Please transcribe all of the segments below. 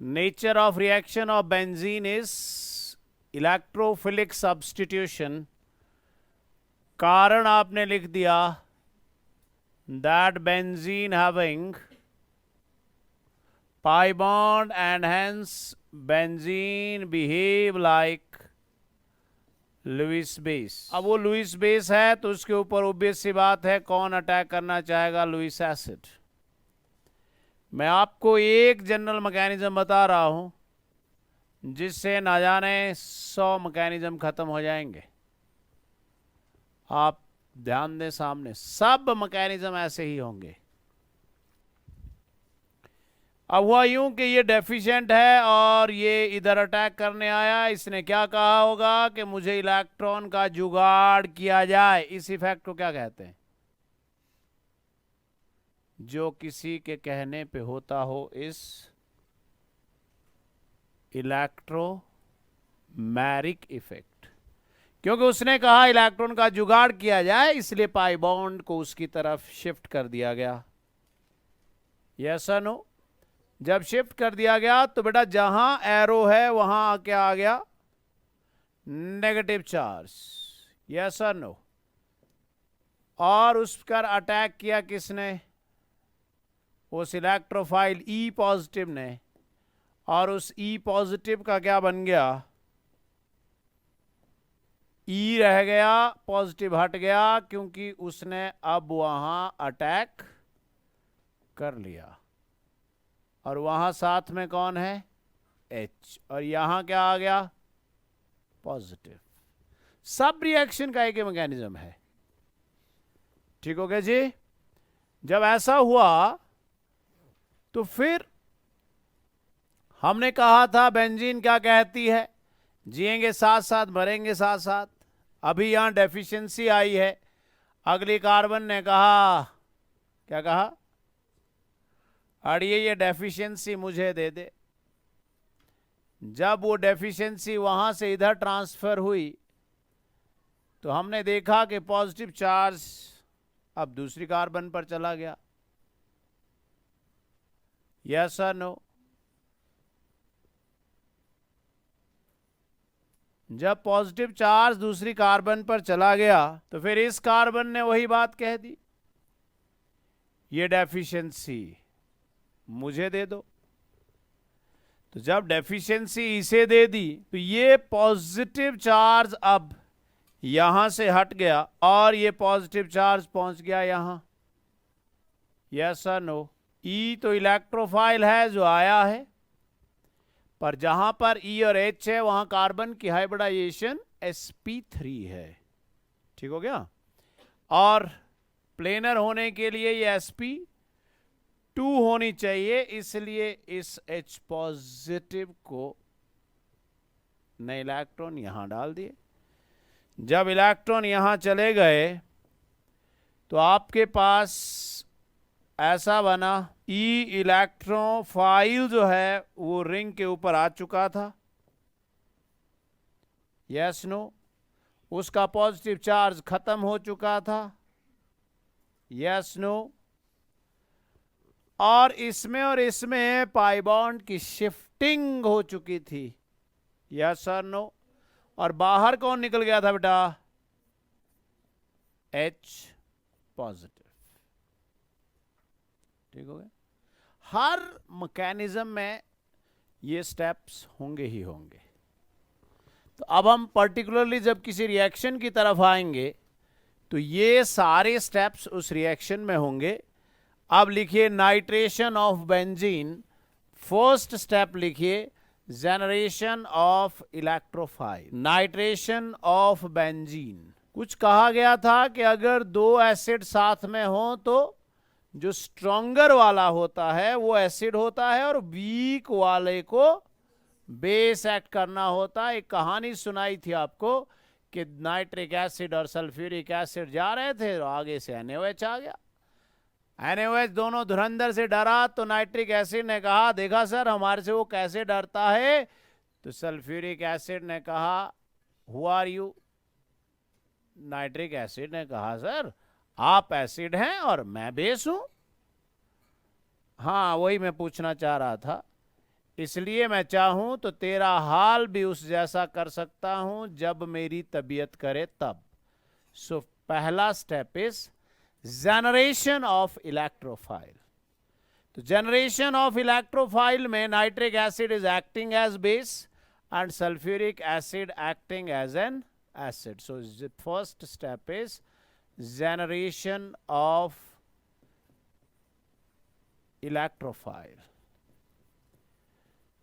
Nature of reaction of benzene is electrophilic substitution. कारण आपने लिख दिया that benzene having pi bond and hence benzene behave like Lewis base. अब वो Lewis base है तो उसके ऊपर ऑब्वियस सी बात है कौन अटैक करना चाहेगा, लुईस एसिड। मैं आपको एक जनरल मैकेनिज्म बता रहा हूं जिससे ना जाने 100 मैकेनिज्म खत्म हो जाएंगे। आप ध्यान दें, सामने सब मैकेनिज्म ऐसे ही होंगे। अब हुआ यूं कि ये डेफिशिएंट है और ये इधर अटैक करने आया। इसने क्या कहा होगा कि मुझे इलेक्ट्रॉन का जुगाड़ किया जाए। इस इफेक्ट को क्या कहते हैं? जो किसी के कहने पे होता हो, इस इलेक्ट्रोमैरिक इफेक्ट। क्योंकि उसने कहा इलेक्ट्रॉन का जुगाड़ किया जाए, इसलिए पाई बॉन्ड को उसकी तरफ शिफ्ट कर दिया गया। यस और नो? जब शिफ्ट कर दिया गया तो बेटा जहां एरो है वहां क्या आ गया? Negative charge. यस और नो? और उस पर अटैक किया किसने? उस इलेक्ट्रोफाइल ई पॉजिटिव ने। और उस ई पॉजिटिव का क्या बन गया? ई रह गया, पॉजिटिव हट गया, क्योंकि उसने अब वहां अटैक कर लिया। और वहां साथ में कौन है? H। और यहां क्या आ गया? पॉजिटिव। सब रिएक्शन का एक ही मैकेनिज्म है। ठीक हो गया जी? जब ऐसा हुआ तो फिर हमने कहा था बेंजीन क्या कहती है? जिएंगे साथ साथ, मरेंगे साथ साथ। अभी यहां डेफिशिएंसी आई है। अगली कार्बन ने कहा, क्या कहा? अड़िए ये डेफिशिएंसी मुझे दे दे। जब वो डेफिशिएंसी वहां से इधर ट्रांसफर हुई तो हमने देखा कि पॉजिटिव चार्ज अब दूसरी कार्बन पर चला गया। यस और नो? जब पॉजिटिव चार्ज दूसरी कार्बन पर चला गया तो फिर इस कार्बन ने वही बात कह दी, ये डेफिशिएंसी मुझे दे दो। तो जब डेफिशिएंसी इसे दे दी तो ये पॉजिटिव चार्ज अब यहां से हट गया और ये पॉजिटिव चार्ज पहुंच गया यहां। यस और नो? ई तो इलेक्ट्रोफाइल है जो आया है, पर जहां पर ई और एच है वहां कार्बन की हाइब्रिडाइजेशन sp3 है। ठीक हो गया? और प्लेनर होने के लिए ये sp2 होनी चाहिए, इसलिए इस H पॉजिटिव को नए इलेक्ट्रॉन यहां डाल दिए। जब इलेक्ट्रॉन यहां चले गए तो आपके पास ऐसा बना, ई इलेक्ट्रोफाइल जो है वो रिंग के ऊपर आ चुका था। Yes no? उसका पॉजिटिव चार्ज खत्म हो चुका था। Yes no? और इसमें पाई बॉन्ड की शिफ्टिंग हो चुकी थी। यस और नो? और बाहर कौन निकल गया था बेटा? H positive. ठीक हो गया? हर मैकेनिज्म में ये स्टेप्स होंगे ही होंगे। तो अब हम पर्टिकुलरली जब किसी रिएक्शन की तरफ आएंगे तो ये सारे स्टेप्स उस रिएक्शन में होंगे। अब लिखिए nitration of benzene. First step लिखिए generation of electrophile. Nitration of benzene. कुछ कहा गया था कि अगर दो एसिड साथ में हो तो जो स्ट्रॉन्गर वाला होता है वो एसिड होता है और वीक वाले को बेस एक्ट करना होता है। एक कहानी सुनाई थी आपको कि नाइट्रिक एसिड और सल्फ्यूरिक एसिड जा रहे थे और आगे से NaOH आ गया। NaOH दोनों धुरंधर से डरा तो नाइट्रिक एसिड ने कहा, देखा सर हमारे से वो कैसे डरता है? तो सल्फ्यूरिक एसिड ने कहा, who are you? Nitric acid ने कहा, सर आप एसिड हैं और मैं बेस हूं। हाँ वही मैं पूछना चाह रहा था। इसलिए मैं चाहूं तो तेरा हाल भी उस जैसा कर सकता हूं जब मेरी तबीयत करे तब. सो पहला step is generation of electrophile. तो जनरेशन ऑफ इलेक्ट्रोफाइल में nitric acid is acting as base and sulfuric acid acting as an acid. So the first step is generation of electrophile.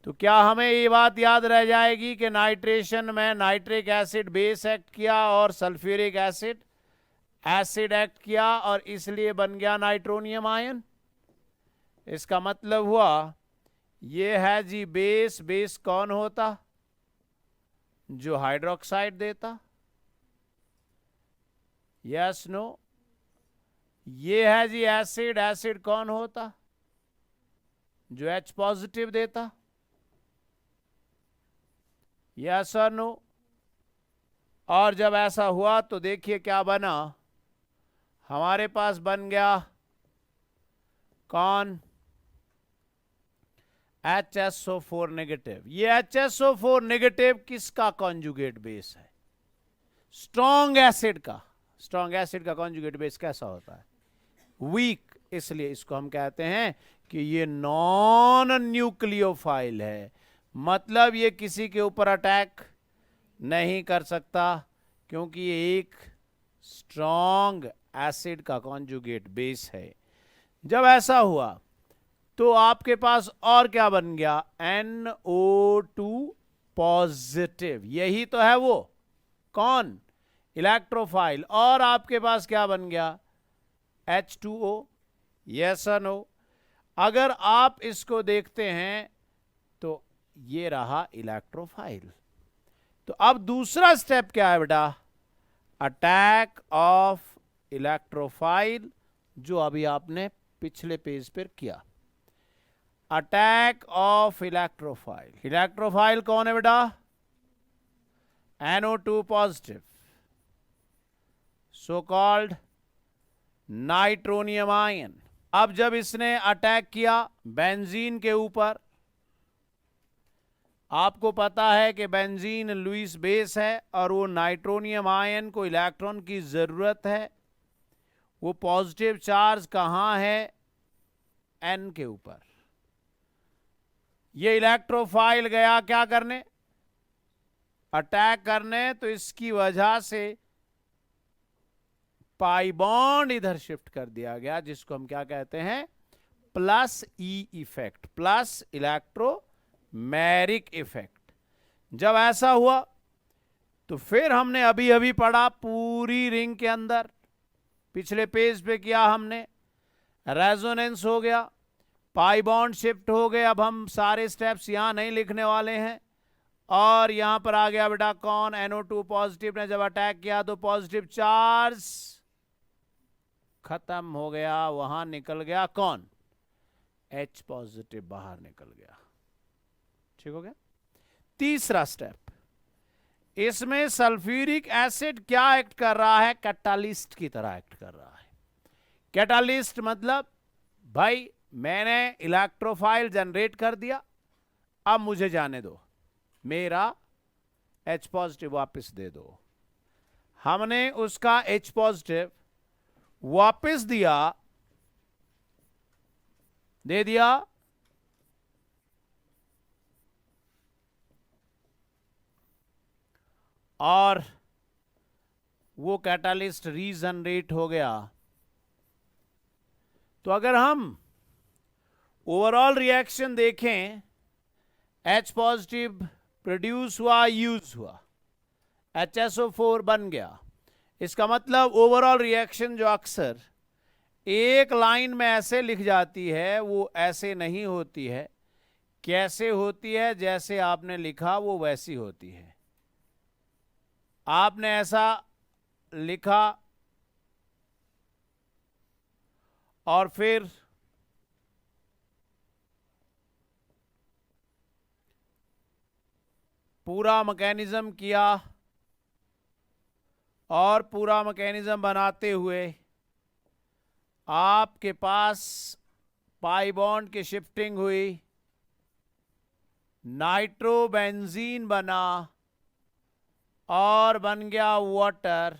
तो क्या हमें ये बात याद रह जाएगी कि नाइट्रेशन में नाइट्रिक एसिड बेस एक्ट किया और सल्फ्यूरिक एसिड एसिड एक्ट किया और इसलिए बन गया नाइट्रोनियम आयन. इसका मतलब हुआ ये है जी बेस. बेस कौन होता? जो हाइड्रोक्साइड देता. Yes no. ये है जी एसिड. एसिड कौन होता? जो H पॉजिटिव देता. यस और नो. और जब ऐसा हुआ तो देखिए क्या बना. हमारे पास बन गया कौन? HSO4 negative. ये HSO4 नेगेटिव किसका कॉन्जुगेट बेस है? स्ट्रॉन्ग एसिड का. स्ट्रॉन्ग एसिड का कॉन्जुगेट बेस कैसा होता है? वीक. इसलिए इसको हम कहते हैं कि ये नॉन न्यूक्लियोफाइल है. मतलब ये किसी के ऊपर अटैक नहीं कर सकता क्योंकि ये एक स्ट्रॉन्ग एसिड का कॉन्जुगेट बेस है. जब ऐसा हुआ तो आपके पास और क्या बन गया? NO2 positive. यही तो है वो कौन? इलेक्ट्रोफाइल. और आपके पास क्या बन गया? H2O. यस और नो. अगर आप इसको देखते हैं तो ये रहा इलेक्ट्रोफाइल. तो अब दूसरा स्टेप क्या है बेटा? अटैक ऑफ इलेक्ट्रोफाइल, जो अभी आपने पिछले पेज पर किया. Attack of electrophile. इलेक्ट्रोफाइल कौन है बेटा? NO2 positive, so called nitronium ion. अब जब इसने अटैक किया बेंजीन के ऊपर, आपको पता है कि बेंजीन लुईस बेस है और वो नाइट्रोनियम आयन को इलेक्ट्रॉन की जरूरत है. वो पॉजिटिव चार्ज कहां है? N के ऊपर. ये इलेक्ट्रोफाइल गया क्या करने? अटैक करने. तो इसकी वजह से पाई बॉन्ड इधर शिफ्ट कर दिया गया, जिसको हम क्या कहते हैं? Plus E effect, plus electromeric effect. जब ऐसा हुआ तो फिर हमने अभी अभी पढ़ा पूरी रिंग के अंदर, पिछले पेज पे किया हमने, रेजोनेंस हो गया, पाई बॉन्ड शिफ्ट हो गए. अब हम सारे स्टेप्स यहां नहीं लिखने वाले हैं. और यहां पर आ गया बेटा कौन? NO2 पॉजिटिव ने जब अटैक किया तो पॉजिटिव चार्ज खत्म हो गया. वहां निकल गया कौन? H पॉजिटिव बाहर निकल गया. ठीक हो गया. तीसरा स्टेप, इसमें सल्फ्यूरिक एसिड क्या एक्ट कर रहा है? कैटालिस्ट की तरह एक्ट कर रहा है. कैटालिस्ट मतलब भाई मैंने इलेक्ट्रोफाइल जनरेट कर दिया, अब मुझे जाने दो, मेरा H पॉजिटिव वापस दे दो. हमने उसका H पॉजिटिव वापस दे दिया. और वो कैटालिस्ट रीजनरेट हो गया. तो अगर हम ओवरऑल रिएक्शन देखें, H पॉजिटिव प्रोड्यूस हुआ, यूज हुआ, HSO4 बन गया. इसका मतलब ओवरऑल रिएक्शन जो अक्सर एक लाइन में ऐसे लिख जाती है वो ऐसे नहीं होती है. कैसे होती है? जैसे आपने लिखा वो वैसी होती है. आपने ऐसा लिखा और फिर पूरा मैकेनिज्म किया और पूरा मैकेनिज्म बनाते हुए आपके पास पाई बॉन्ड की शिफ्टिंग हुई नाइट्रोबेंजीन बना और बन गया वाटर,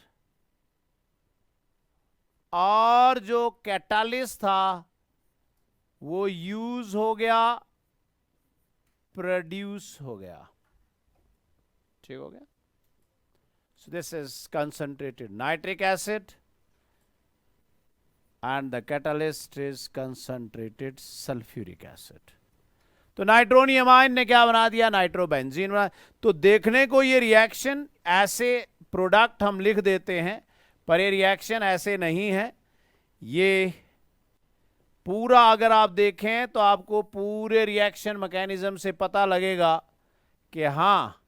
और जो कैटालिस्ट था वो यूज हो गया, प्रोड्यूस हो गया। ठीक हो गया। सो this is concentrated nitric acid and the catalyst is concentrated sulfuric acid। तो नाइट्रोनियम आयन ने क्या बना दिया, नाइट्रोबेंजीन बना। तो देखने को ये रिएक्शन ऐसे प्रोडक्ट हम लिख देते हैं, पर ये रिएक्शन ऐसे नहीं है। ये पूरा अगर आप देखें तो आपको पूरे रिएक्शन मैकेनिज्म से पता लगेगा कि हाँ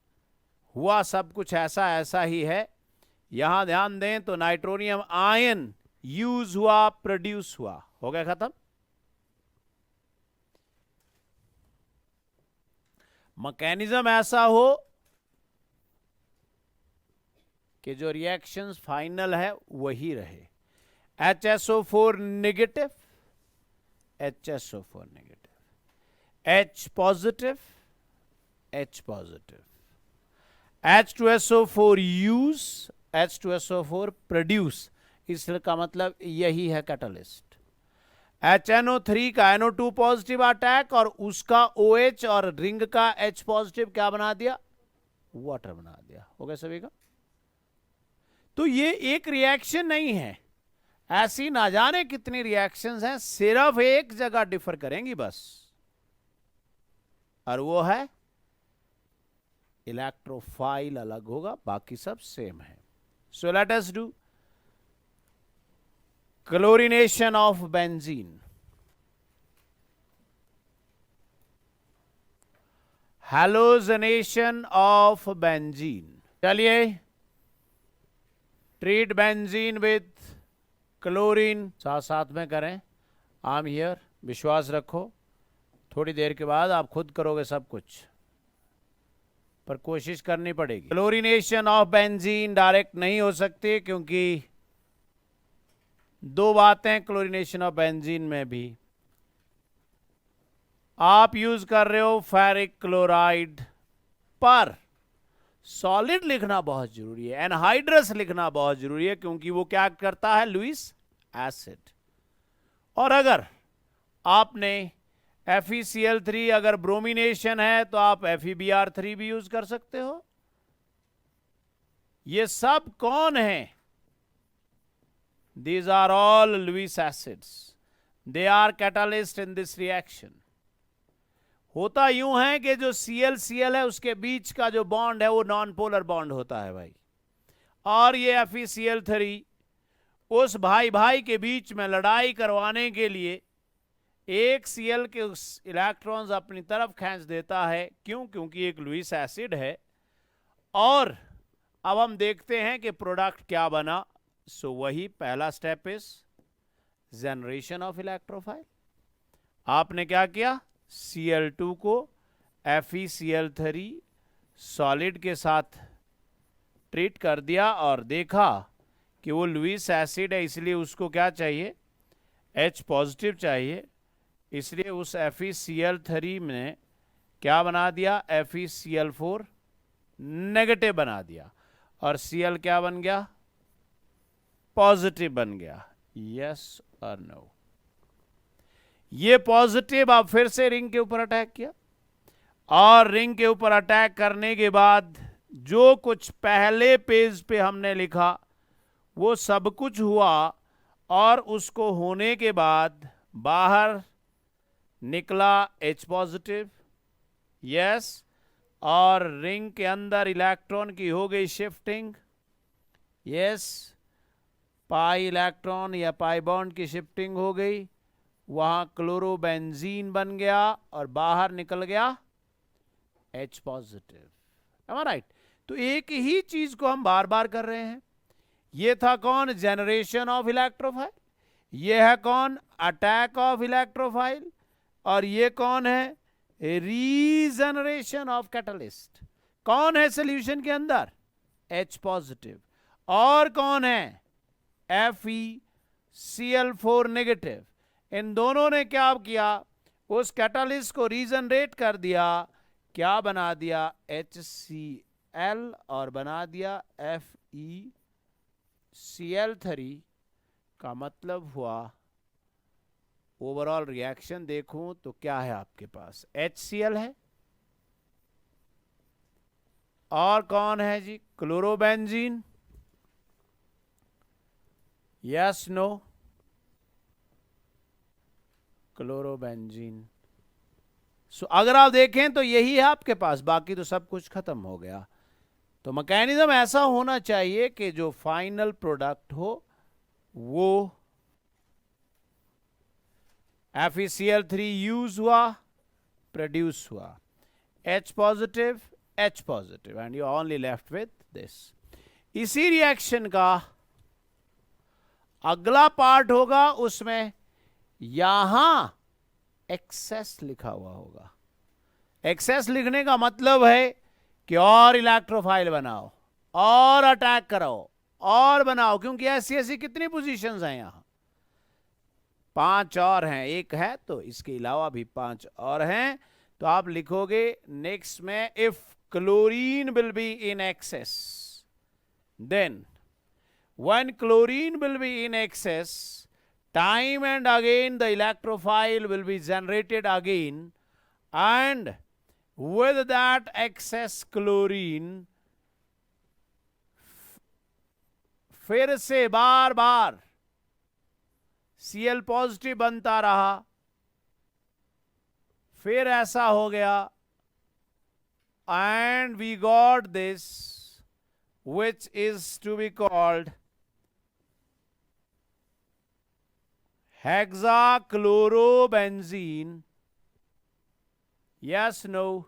हुआ सब कुछ ऐसा ऐसा ही है। यहां ध्यान दें तो नाइट्रोनियम आयन यूज हुआ, प्रोड्यूस हुआ, हो गया खत्म। मैकेनिज्म ऐसा हो कि जो रिएक्शंस फाइनल है वही रहे। HSO4 negative, HSO4 negative, H positive, H positive, H2SO4 use, H2SO4 produce. इसका मतलब यही है कैटलिस्ट। HNO3 का NO2 पॉजिटिव अटैक और उसका OH और रिंग का H पॉजिटिव क्या बना दिया, वाटर बना दिया। हो गया सभी का। तो ये एक रिएक्शन नहीं है, ऐसी ना जाने कितनी रिएक्शंस हैं, सिर्फ एक जगह डिफर करेंगी बस, और वो है इलेक्ट्रोफाइल अलग होगा, बाकी सब सेम है। So let us do chlorination of benzene, halogenation of benzene। चलिए, treat benzene with chlorine, साथ साथ में करें। आई एम हियर, विश्वास रखो, थोड़ी देर के बाद आप खुद करोगे सब कुछ, पर कोशिश करनी पड़ेगी। क्लोरीनेशन ऑफ बेंजीन डायरेक्ट नहीं हो सकती, क्योंकि दो बातें क्लोरीनेशन ऑफ बेंजीन में भी। आप यूज कर रहे हो फेरिक क्लोराइड, पर सॉलिड लिखना बहुत जरूरी है, एनहाइड्रस लिखना बहुत जरूरी है, क्योंकि वो क्या करता है, लुईस एसिड। और अगर आपने FeCl3 अगर ब्रोमिनेशन है तो आप FeBr3 भी यूज कर सकते हो। ये सब कौन है, these are all Lewis acids, they are catalyst in this reaction। होता यूं है कि जो ClCl है उसके बीच का जो बॉन्ड है वो नॉन पोलर बॉन्ड होता है भाई, और ये FeCl3 उस भाई भाई के बीच में लड़ाई करवाने के लिए एक Cl के उस इलेक्ट्रॉन्स अपनी तरफ खींच देता है। क्यों, क्योंकि एक लुईस एसिड है। और अब हम देखते हैं कि प्रोडक्ट क्या बना। सो वही पहला step is generation of electrophile. आपने क्या किया, Cl2 को FeCl3 सॉलिड के साथ ट्रीट कर दिया और देखा कि वो लुईस एसिड है, इसलिए उसको क्या चाहिए, H पॉजिटिव चाहिए। इसलिए उस FeCl3 में क्या बना दिया, FeCl4 नेगेटिव बना दिया, और Cl क्या बन गया, पॉजिटिव बन गया। यस और नो। ये पॉजिटिव अब फिर से रिंग के ऊपर अटैक किया, और रिंग के ऊपर अटैक करने के बाद जो कुछ पहले पेज पे हमने लिखा वो सब कुछ हुआ, और उसको होने के बाद बाहर निकला H पॉजिटिव, यस, और रिंग के अंदर इलेक्ट्रॉन की हो गई शिफ्टिंग, यस, पाई इलेक्ट्रॉन या पाई बॉन्ड की शिफ्टिंग हो गई, वहां क्लोरोबेंजीन बन गया और बाहर निकल गया H पॉजिटिव। राइट। तो एक ही चीज को हम बार बार कर रहे हैं। ये था कौन, जनरेशन ऑफ इलेक्ट्रोफाइल, ये है कौन, अटैक ऑफ इलेक्ट्रोफाइल, और ये कौन है, रीजनरेशन ऑफ कैटलिस्ट। कौन है सॉल्यूशन के अंदर, H पॉजिटिव, और कौन है, FeCl4 नेगेटिव। इन दोनों ने क्या किया, उस कैटलिस्ट को रीजनरेट कर दिया क्या बना दिया, HCl और बना दिया FeCl3 का मतलब हुआ ओवरऑल रिएक्शन देखूं तो क्या है आपके पास, HCl है और कौन है जी, क्लोरोबेंजीन, यस नो, क्लोरोबेंजीन। सो अगर आप देखें तो यही है आपके पास, बाकी तो सब कुछ खत्म हो गया। तो मैकेनिज्म ऐसा होना चाहिए कि जो फाइनल प्रोडक्ट हो वो FeCl3 यूज हुआ, प्रोड्यूस हुआ, H positive and you only left with this. इसी रिएक्शन का अगला पार्ट होगा, उसमें यहां एक्सेस लिखा हुआ होगा। एक्सेस लिखने का मतलब है कि और इलेक्ट्रोफाइल बनाओ और अटैक कराओ और बनाओ, क्योंकि ऐसी ऐसी कितनी पोजीशंस हैं यहां, 5 और हैं, एक है तो इसके अलावा भी 5 और हैं। तो आप लिखोगे नेक्स्ट में, if chlorine will be in excess, then when chlorine will be in excess, time and again the electrophile will be generated again, and with that excess chlorine फिर से बार बार Cl पॉजिटिव बनता रहा, फिर ऐसा हो गया, and we got this which is to be called hexachlorobenzene, yes no।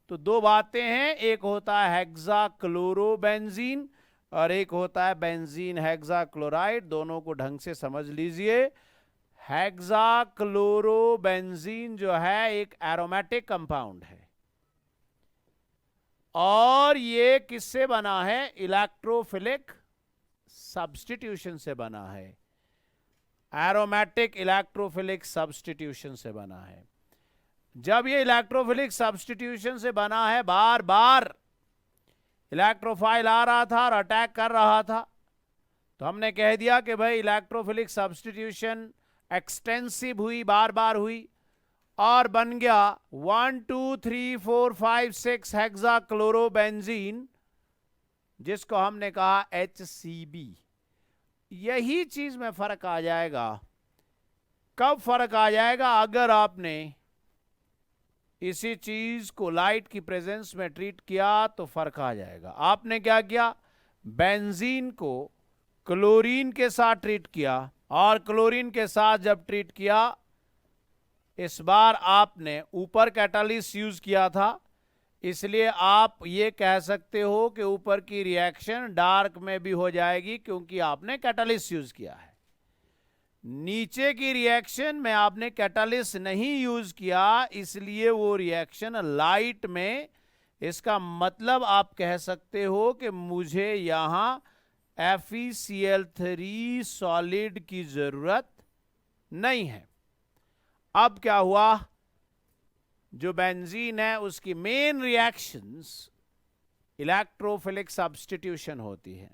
तो दो बातें हैं, एक होता है हेक्साक्लोरोबेंजीन और एक होता है बेंजीन हेक्साक्लोराइड। दोनों को ढंग से समझ लीजिए। हेक्साक्लोरोबेंजीन जो है एक एरोमेटिक कंपाउंड है और ये किससे बना है, इलेक्ट्रोफिलिक सब्स्टिट्यूशन से बना है, एरोमेटिक इलेक्ट्रोफिलिक सब्स्टिट्यूशन से बना है। जब ये इलेक्ट्रोफिलिक सब्स्टिट्यूशन से बना है, बार बार इलेक्ट्रोफाइल आ रहा था और अटैक कर रहा था, तो हमने कह दिया कि भाई इलेक्ट्रोफिलिक सब्स्टिट्यूशन एक्सटेंसिव हुई, बार बार हुई और बन गया 1 2 3 4 5 6 हेक्साक्लोरोबेंजीन, जिसको हमने कहा HCB। यही चीज में फर्क आ जाएगा। कब फर्क आ जाएगा, अगर आपने इसी चीज को लाइट की प्रेजेंस में ट्रीट किया तो फर्क आ जाएगा। आपने क्या किया, बेंजीन को क्लोरीन के साथ ट्रीट किया और क्लोरीन के साथ जब ट्रीट किया, इस बार आपने ऊपर कैटालिस्ट यूज किया था, इसलिए आप ये कह सकते हो कि ऊपर की रिएक्शन डार्क में भी हो जाएगी क्योंकि आपने कैटालिस्ट यूज किया है। नीचे की रिएक्शन में आपने कैटालिस्ट नहीं यूज किया, इसलिए वो रिएक्शन लाइट में, इसका मतलब आप कह सकते हो कि मुझे यहां FeCl3 सॉलिड की जरूरत नहीं है। अब क्या हुआ, जो बेंजीन है उसकी मेन रिएक्शंस इलेक्ट्रोफिलिक सब्स्टिट्यूशन होती है,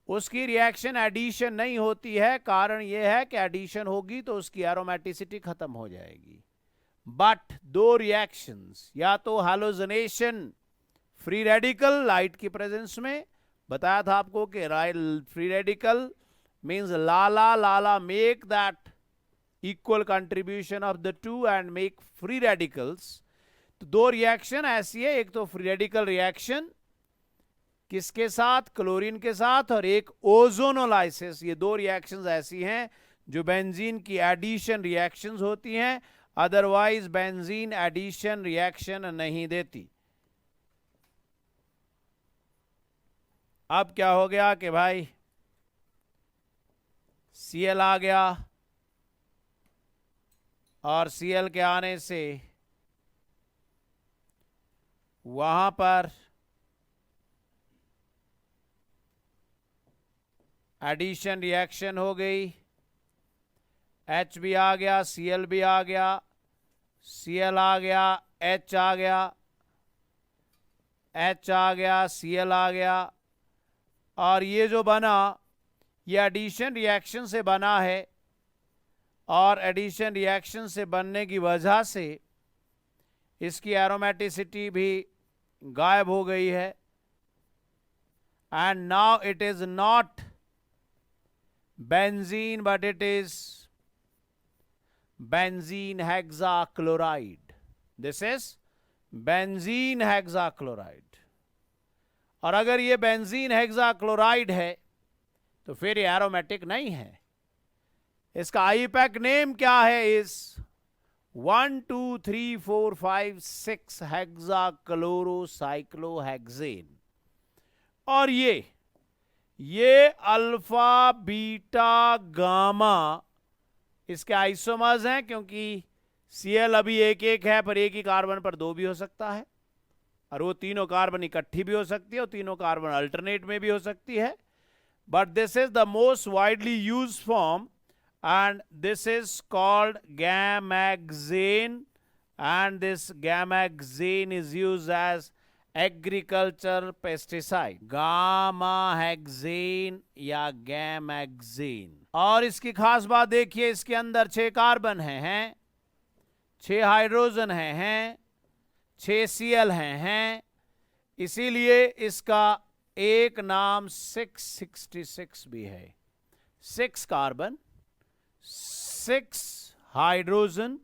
उसकी रिएक्शन एडिशन नहीं होती है। कारण यह है कि एडिशन होगी तो उसकी एरोमेटिसिटी खत्म हो जाएगी। बट दो रिएक्शंस, या तो हैलोजनेशन फ्री रेडिकल लाइट की प्रेजेंस में, बताया था आपको कि free radical means Lala Lala make that equal contribution of the two and make free radicals। तो दो रिएक्शन ऐसी है, एक तो फ्री रेडिकल रिएक्शन किसके साथ, क्लोरीन के साथ, और एक ओजोनोलाइसिस। ये दो रिएक्शंस ऐसी हैं जो बेंजीन की एडिशन रिएक्शंस होती हैं, अदरवाइज बेंजीन एडिशन रिएक्शन नहीं देती। अब क्या हो गया कि भाई Cl आ गया और Cl के आने से वहां पर एडिशन रिएक्शन हो गई, H भी आ गया, Cl भी आ गया, Cl आ गया, H आ गया, H आ गया, Cl आ गया, और ये जो बना ये एडिशन रिएक्शन से बना है, और एडिशन रिएक्शन से बनने की वजह से इसकी एरोमेटिसिटी भी गायब हो गई है, and now it is not benzene but it is benzene hexachloride. This is benzene hexachloride. और अगर ये बेंजीन हेक्साक्लोराइड है तो फिर ये एरोमेटिक नहीं है. इसका आईपैक नेम क्या है? इस 1 2 3 4 5 6 हेक्साक्लोरोसाइक्लोहेक्सेन. और ये अल्फा बीटा गामा इसके आइसोमर्स हैं, क्योंकि Cl अभी एक एक है, पर एक ही कार्बन पर दो भी हो सकता है, और वो तीनों कार्बन इकट्ठी भी हो सकती है, और तीनों कार्बन अल्टरनेट में भी हो सकती है. But this is the most widely used form, and this is called gamaxane, and this gamaxane is used as agricultural pesticide. Gamma hexane या गैमैक्सेन. और इसकी खास बात देखिए, इसके अंदर 6 कार्बन हैं, 6 हाइड्रोजन हैं, 6 Cl हैं, इसीलिए इसका एक नाम 666 भी है. 6 carbon, 6 hydrogen,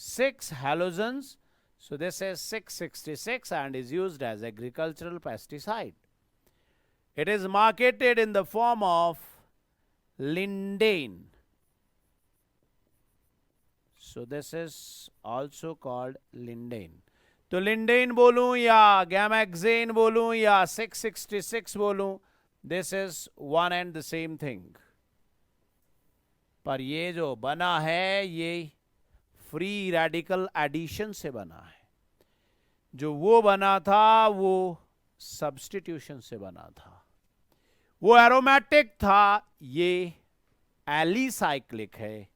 6 halogens. So this is 666 and is used as agricultural pesticide. It is marketed in the form of lindane. So this is also called lindane. तो लिंडेन बोलूं या गैमैक्सेन बोलूं या 666 बोलूं, this is one and the same thing. पर ये जो बना है ये फ्री रेडिकल एडिशन से बना है. जो वो बना था वो सब्स्टिट्यूशन से बना था. वो एरोमेटिक था, ये एलिसाइक्लिक है.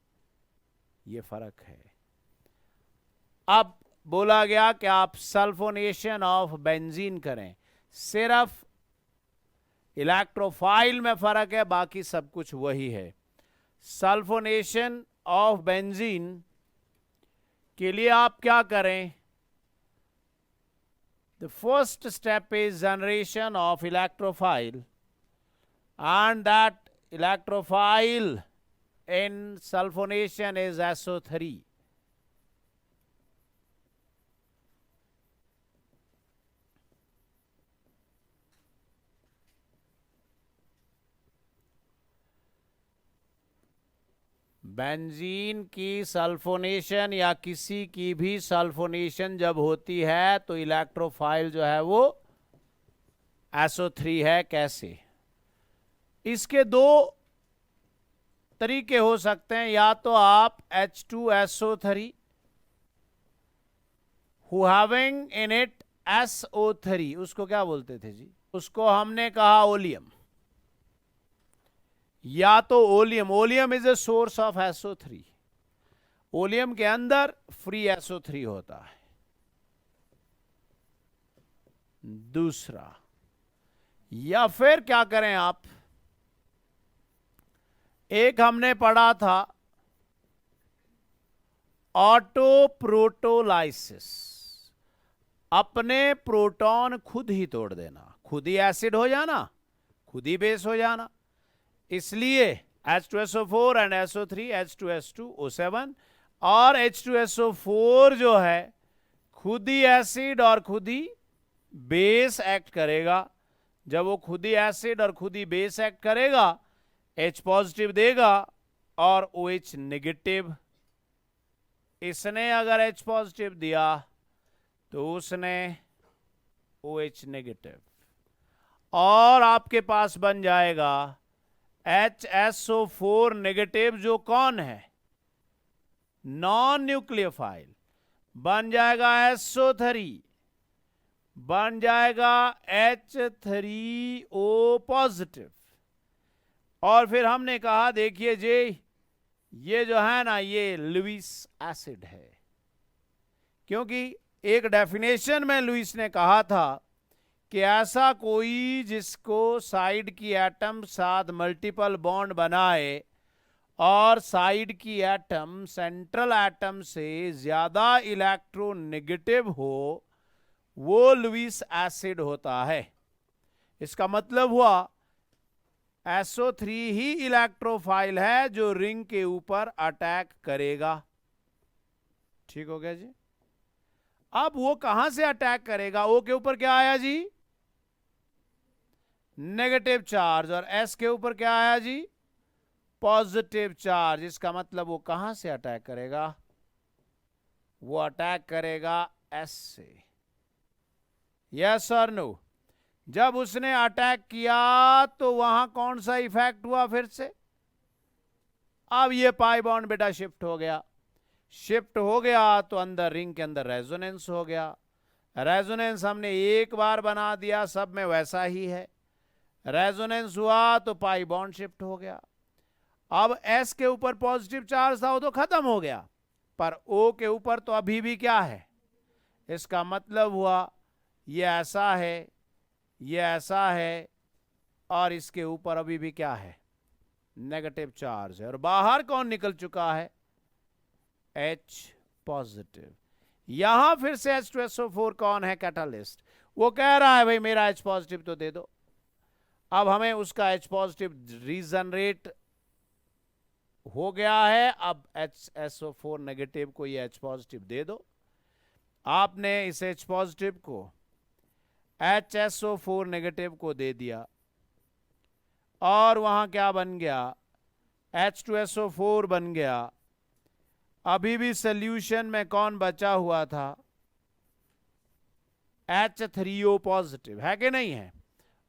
ये फर्क है. अब बोला गया कि आप सल्फोनेशन ऑफ बेंजीन करें. सिर्फ इलेक्ट्रोफाइल में फर्क है, बाकी सब कुछ वही है. सल्फोनेशन ऑफ बेंजीन के लिए आप क्या करें? The first step is generation of electrophile, and that electrophile in sulphonation is SO3. Benzene की सल्फोनेशन या किसी की भी सल्फोनेशन जब होती है तो इलेक्ट्रोफाइल जो है वो SO3 है. कैसे? इसके 2 तरीके हो सकते हैं. या तो आप H2SO3 who having in it SO3, उसको क्या बोलते थे जी? उसको हमने कहा ओलियम. या तो oleum is a source of SO3. Oleum के अंदर फ्री SO3 होता है. दूसरा, या फिर क्या करें आप, एक हमने पढ़ा था ऑटो प्रोटोलाइसिस. अपने प्रोटॉन खुद ही तोड़ देना, खुद ही एसिड हो जाना, खुद ही बेस हो जाना. इसलिए H2SO4 एंड SO3, H2S2O7, और H2SO4 जो है खुद ही एसिड और खुद ही बेस एक्ट करेगा. जब वो खुद ही एसिड और खुद ही बेस एक्ट करेगा, H पॉजिटिव देगा और OH नेगेटिव. इसने अगर H पॉजिटिव दिया तो उसने OH नेगेटिव, और आपके पास बन जाएगा HSO4 नेगेटिव, जो कौन है? Non nucleophile. बन जाएगा SO3, बन जाएगा H3O पॉजिटिव. और फिर हमने कहा देखिए जी, ये जो है ना, ये लुईस एसिड है. क्योंकि एक डेफिनेशन में लुईस ने कहा था कि ऐसा कोई जिसको साइड की एटम साथ मल्टीपल बॉन्ड बनाए और साइड की एटम सेंट्रल एटम से ज्यादा इलेक्ट्रोनेगेटिव हो, वो लुईस एसिड होता है। इसका मतलब हुआ SO3 ही इलेक्ट्रोफाइल है जो रिंग के ऊपर अटैक करेगा। ठीक हो गया जी। अब वो कहां से अटैक करेगा? O के ऊपर क्या आया जी? Negative charge. और S के ऊपर क्या आया जी? Positive charge. इसका मतलब वो कहां से अटैक करेगा? वो अटैक करेगा S से। यस और नो? जब उसने अटैक किया तो वहां कौन सा इफेक्ट हुआ? फिर से अब ये पाई बॉन्ड बेटा शिफ्ट हो गया। शिफ्ट हो गया तो अंदर रिंग के अंदर रेजोनेंस हो गया। रेजोनेंस हमने एक बार बना दिया, सब में वैसा ही है। रेजोनेंस हुआ तो पाई बॉन्ड शिफ्ट हो गया। अब S के ऊपर पॉजिटिव चार्ज था, वो तो खत्म हो गया, पर O के ऊपर तो अभी भी क्या है? इसका मतलब हुआ ये ऐसा है, ये ऐसा है, और इसके ऊपर अभी भी क्या है? नेगेटिव चार्ज है। और बाहर कौन निकल चुका है? H positive. यहां फिर से H2SO4 कौन है? कैटालिस्ट। वो कह रहा है भाई मेरा H पॉजिटिव तो दे दो। अब हमें उसका H पॉजिटिव रीजनरेट हो गया है। अब HSO4 नेगेटिव को ये H पॉजिटिव दे दो। आपने इस H पॉजिटिव को HSO4 नेगेटिव को दे दिया और वहां क्या बन गया? H2SO4 बन गया। अभी भी सॉल्यूशन में कौन बचा हुआ था? H3O पॉजिटिव है कि नहीं है?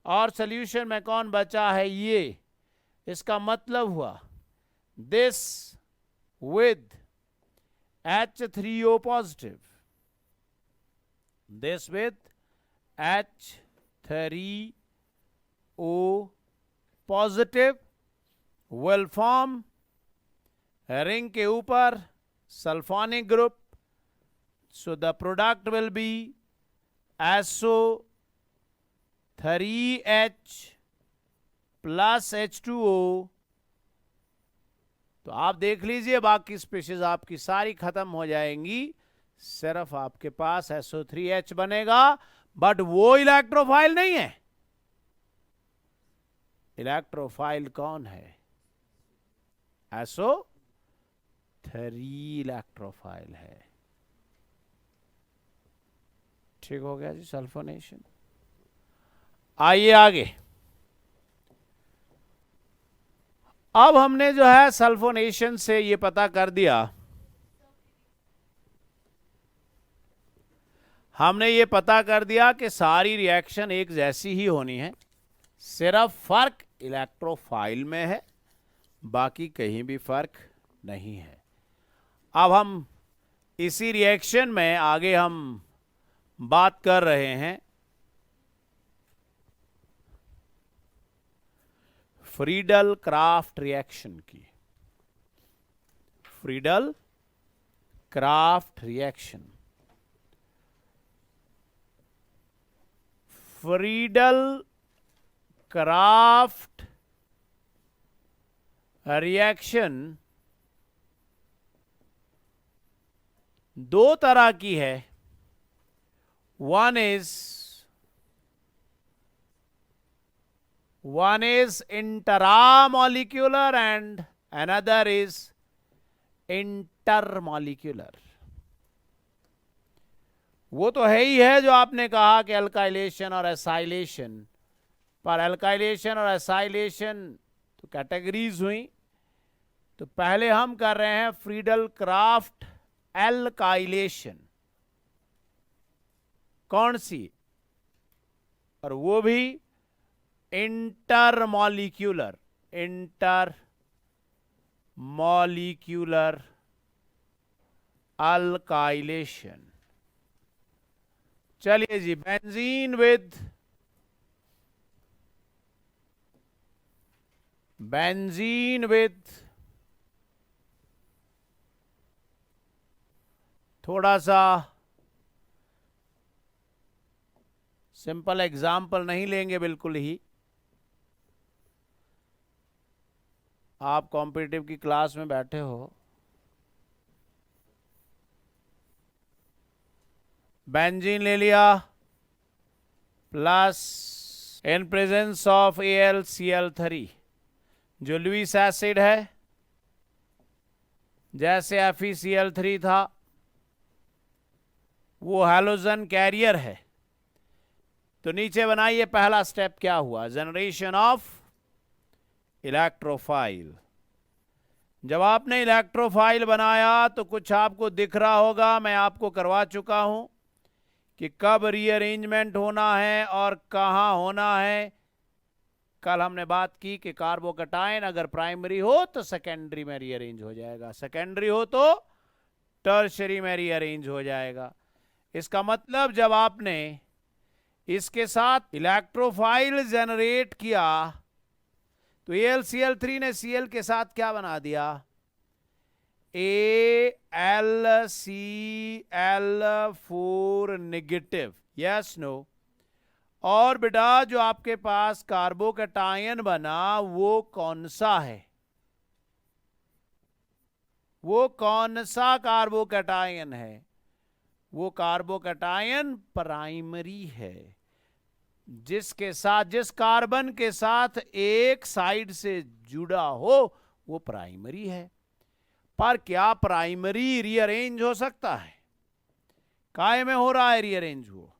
और सॉल्यूशन में कौन बचा है? ये। इसका मतलब हुआ this with H3O positive, this with H3O positive will form ring के ऊपर sulfonic group, so the product will be SO3H plus H2O। तो आप देख लीजिए बाकी स्पीशीज आपकी सारी खत्म हो जाएंगी, सिर्फ आपके पास SO3H बनेगा। बट वो इलेक्ट्रोफाइल नहीं है। इलेक्ट्रोफाइल कौन है? SO3 इलेक्ट्रोफाइल है। ठीक हो गया जी सल्फोनेशन। आइए आगे। अब हमने जो है सल्फोनेशन से ये पता कर दिया, हमने ये पता कर दिया कि सारी रिएक्शन एक जैसी ही होनी है, सिर्फ फर्क इलेक्ट्रोफाइल में है, बाकी कहीं भी फर्क नहीं है। अब हम इसी रिएक्शन में आगे हम बात कर रहे हैं फ्रीडल क्राफ्ट रिएक्शन की। Friedel craft reaction. Friedel craft reaction दो तरह की है। One is intramolecular and another is intermolecular। वो तो है ही है जो आपने कहा कि अल्काइलेशन और एसाइलेशन, पर अल्काइलेशन और एसाइलेशन तो कैटेगरीज हुई। तो पहले हम कर रहे हैं फ्रीडल क्राफ्ट अल्काइलेशन। कौन सी? और वो भी इंटरमॉलिक्यूलर। Intermolecular alkylation. चलिए जी, बेंजीन विद थोड़ा सा सिंपल एग्जाम्पल नहीं लेंगे बिल्कुल ही। आप कॉम्पिटिटिव की क्लास में बैठे हो, बेंजीन ले लिया plus in presence of AlCl3, जो लुईस एसिड है, जैसे FeCl3 था, वो हैलोजन कैरियर है। तो नीचे बनाइए, पहला स्टेप क्या हुआ, जनरेशन ऑफ इलेक्ट्रोफाइल। जब आपने इलेक्ट्रोफाइल बनाया तो कुछ आपको दिख रहा होगा, मैं आपको करवा चुका हूं कि कब रीअरेंजमेंट होना है और कहां होना है। कल हमने बात की कि कार्बोकटायन अगर प्राइमरी हो तो सेकेंडरी में रीअरेंज हो जाएगा, सेकेंडरी हो तो टर्शरी में रीअरेंज हो जाएगा। इसका मतलब जब आपने इसके साथ इलेक्ट्रोफाइल जनरेट किया तो AlCl3 ने Cl के साथ क्या बना दिया, AlCl4 नेगेटिव, यस नो। और बेटा जो आपके पास कार्बोकटायन बना वो कौन सा है, वो कौन सा कार्बोकटायन है, वो कार्बोकटायन प्राइमरी है, जिसके साथ, जिस कार्बन के साथ एक साइड से जुड़ा हो वो प्राइमरी है। पर क्या प्राइमरी रीअरेंज हो सकता है, काय में हो रहा है रीअरेंज, वो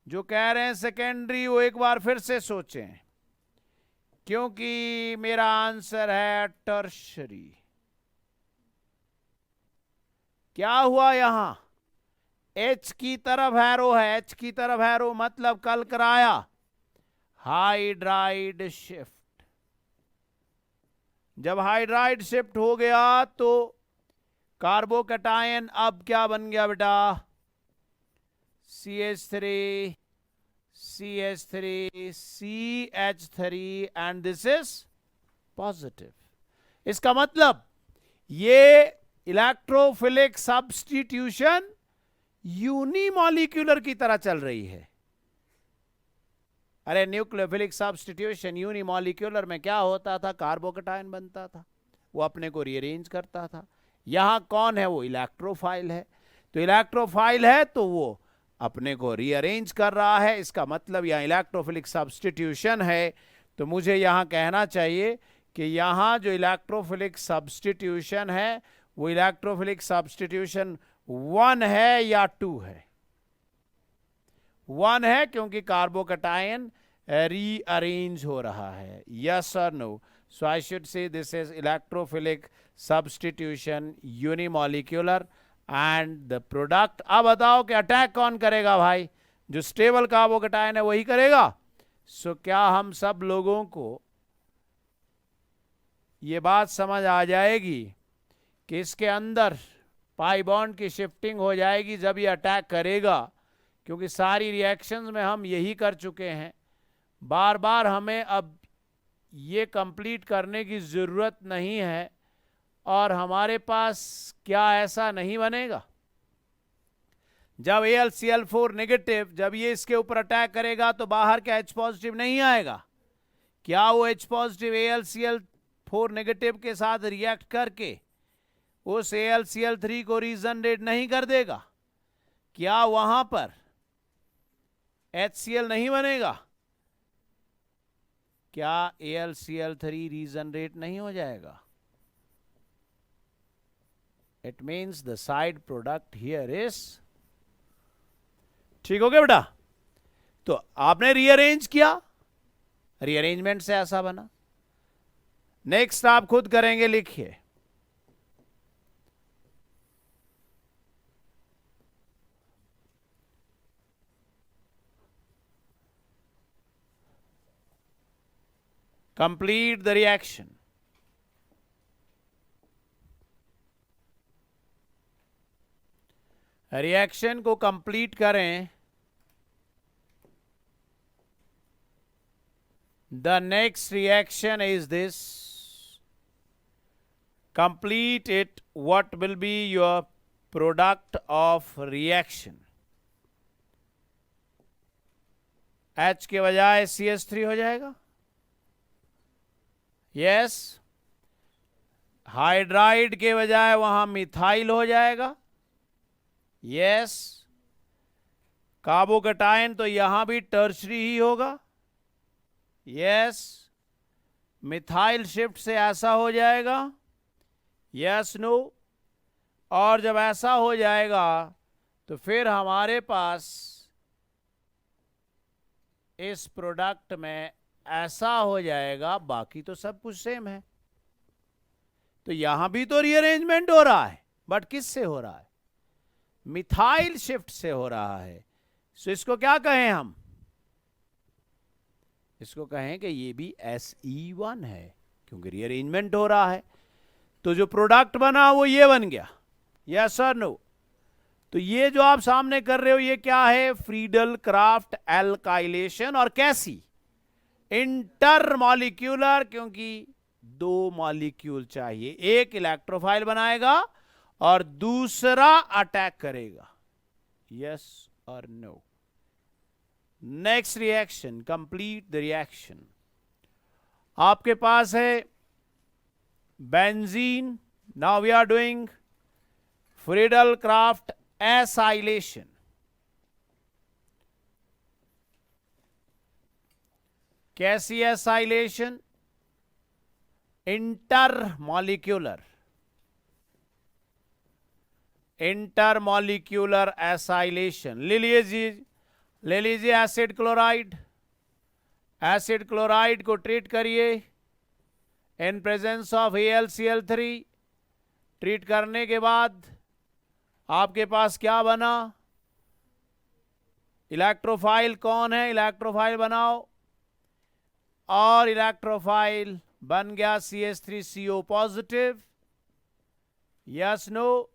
जो कह रहे हैं सेकेंडरी वो एक बार फिर से सोचें, क्योंकि मेरा आंसर है टर्शरी। क्या हुआ यहां, H की तरफ हैरो है, H की तरफ हैरो मतलब कल कराया हाइड्राइड शिफ्ट। जब हाइड्राइड शिफ्ट हो गया तो कार्बोकटायन अब क्या बन गया बेटा, CH3 CH3 CH3 and this is positive. इसका मतलब ये इलेक्ट्रोफिलिक सब्स्टिट्यूशन यूनिमॉलिक्यूलर की तरह चल रही है। अरे न्यूक्लियोफिलिक सब्स्टिट्यूशन यूनिमॉलिक्यूलर में क्या होता था, कार्बोकटायन बनता था, वो अपने को रीअरेंज करता था। यहां कौन है, वो इलेक्ट्रोफाइल है। तो इलेक्ट्रोफाइल है तो वो अपने को रीअरेंज कर रहा है, इसका मतलब यहां इलेक्ट्रोफिलिक सब्स्टिट्यूशन है। तो मुझे यहां कहना चाहिए कि यहां जो इलेक्ट्रोफिलिक सब्स्टिट्यूशन है वो इलेक्ट्रोफिलिक सब्स्टिट्यूशन 1 है या 2 है, 1 है, क्योंकि कार्बोकटायन रीअरेंज हो रहा है, यस और no. So I should say this is electrophilic substitution unimolecular and the product. अब बताओ कि अटैक कौन करेगा भाई, जो स्टेबल कार्बोकटायन है वही करेगा। सो क्या हम सब लोगों को ये बात समझ आ जाएगी कि इसके अंदर पाई बॉन्ड की शिफ्टिंग हो जाएगी जब ये अटैक करेगा, क्योंकि सारी रिएक्शंस में हम यही कर चुके हैं। बार बार हमें अब ये कंप्लीट करने की ज़रूरत नहीं है, और हमारे पास क्या ऐसा नहीं बनेगा, जब AlCl4 नेगेटिव, जब ये इसके ऊपर अटैक करेगा तो बाहर क्या H पॉजिटिव नहीं आएगा, क्या वो H पॉजिटिव AlCl4 नेगेटिव के साथ रिएक्ट करके उस AlCl3 को रीजनरेट नहीं कर देगा, क्या वहां पर HCl नहीं बनेगा, क्या AlCl3 रीजनरेट नहीं हो जाएगा। It means the side product here is, ठीक हो गया बेटा। तो आपने रीअरेंज किया, रीअरेंजमेंट से ऐसा बना। नेक्स्ट आप खुद करेंगे, लिखिए complete the reaction. रिएक्शन को कंप्लीट करें। The next reaction is this. Complete it. What will be your product of reaction? H के बजाय CH3 हो जाएगा। यस, हाइड्राइड के बजाय वहां मिथाइल हो जाएगा। यस, कार्बोकटायन तो यहां भी टर्शरी ही होगा। यस, मिथाइल शिफ्ट से ऐसा हो जाएगा। Yes, no. और जब ऐसा हो जाएगा तो फिर हमारे पास इस प्रोडक्ट में ऐसा हो जाएगा। बाकी तो सब कुछ सेम है। तो यहां भी तो रीअरेंजमेंट हो रहा है, बट किससे हो रहा है? मिथाइल शिफ्ट से हो रहा है। सो इसको क्या कहें हम? इसको कहें कि ये भी SE1 है, क्योंकि रीअरेंजमेंट हो रहा है। तो जो प्रोडक्ट बना वो ये बन गया। यस और नो? तो ये जो आप सामने कर रहे हो ये क्या है? Friedel Crafts alkylation. और कैसी? इंटरमॉलिक्यूलर, क्योंकि दो मॉलिक्यूल चाहिए, एक इलेक्ट्रोफाइल बनाएगा और दूसरा अटैक करेगा। यस और no? Next reaction, complete the reaction. आपके पास है benzene. Now we are doing Friedel Crafts acylation. कैसी एसाइलेशन? इंटरमॉलिक्यूलर। Intermolecular acylation. ले लीजिए एसिड क्लोराइड। एसिड क्लोराइड को ट्रीट करिए in presence of AlCl3। Treat करने के बाद आपके पास क्या बना? इलेक्ट्रोफाइल कौन है? इलेक्ट्रोफाइल बनाओ। और इलेक्ट्रोफाइल बन गया CH3CO positive. Yes, no?